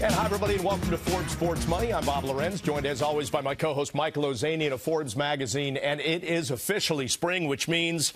And hi, everybody, and welcome to Forbes Sports Money. I'm Bob Lorenz, joined as always by my co-host Michael Ozanian of Forbes Magazine. And it is officially spring, which means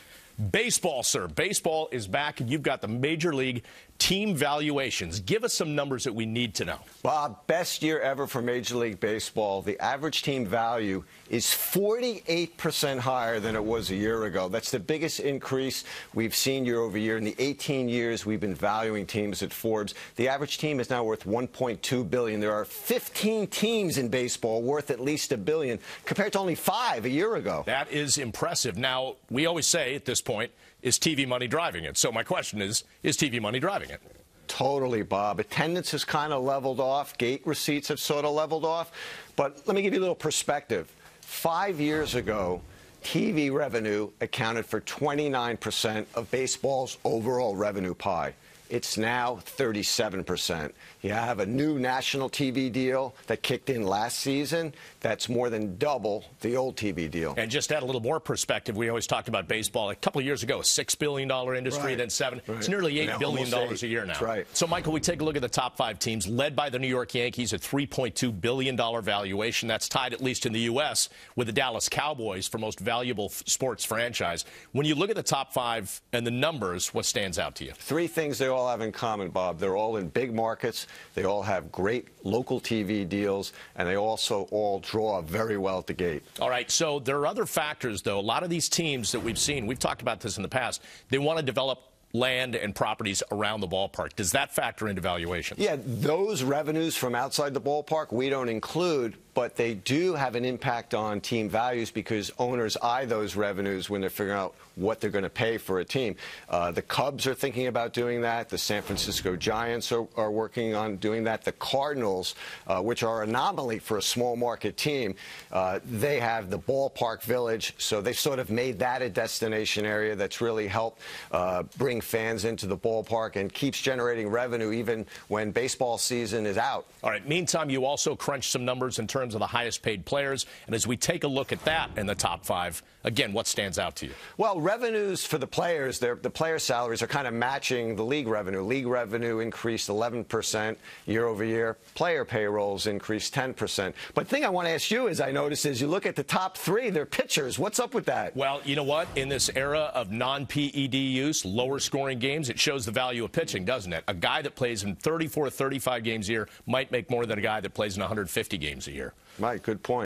baseball, sir. Baseball is back, and you've got the Major League team valuations. Give us some numbers that we need to know. Bob, best year ever for Major League Baseball. The average team value is 48% higher than it was a year ago. That's the biggest increase we've seen year over year. In the 18 years we've been valuing teams at Forbes, the average team is now worth $1.2 billion. There are 15 teams in baseball worth at least $1 billion, compared to only 5 a year ago. That is impressive. Now, we always say at this point, is TV money driving it? So my question is TV money driving it? Totally, Bob. Attendance has kind of leveled off. Gate receipts have sort of leveled off. But let me give you a little perspective. 5 years ago, TV revenue accounted for 29% of baseball's overall revenue pie. It's now 37%. You have a new national TV deal that kicked in last season. That's more than double the old TV deal. And just to add a little more perspective, we always talked about baseball a couple of years ago, a $6 billion industry, right. Then $7 billion. Right. It's nearly $8 billion a year now. That's right. So, Michael, we take a look at the top 5 teams, led by the New York Yankees at $3.2 billion valuation. That's tied, at least in the U.S., with the Dallas Cowboys for most valuable sports franchise. When you look at the top 5 and the numbers, what stands out to you? 3 things they all have in common, Bob. They're all in big markets. They all have great local TV deals, and they also all draw very well at the gate. All right, so there are other factors, though. A lot of these teams that we've seen, we've talked about this in the past, they want to develop land and properties around the ballpark. Does that factor into valuations? Yeah, those revenues from outside the ballpark we don't include, but they do have an impact on team values because owners eye those revenues when they're figuring out what they're going to pay for a team. The Cubs are thinking about doing that. The San Francisco Giants are working on doing that. The Cardinals, which are an anomaly for a small market team, they have the ballpark village, so they sort of made that a destination area that's really helped bring fans into the ballpark and keeps generating revenue even when baseball season is out. All right, meantime, you also crunched some numbers in terms of the highest paid players, and as we take a look at that in the top 5, again, what stands out to you? Well, revenues for the players, the player salaries are kind of matching the league revenue. League revenue increased 11% year over year. Player payrolls increased 10%. But the thing I want to ask you is, I noticed, is you look at the top 3, they're pitchers. What's up with that? Well, you know what? In this era of non-PED use, lower scoring games, it shows the value of pitching, doesn't it? A guy that plays in 34, 35 games a year might make more than a guy that plays in 150 games a year. Right, good point.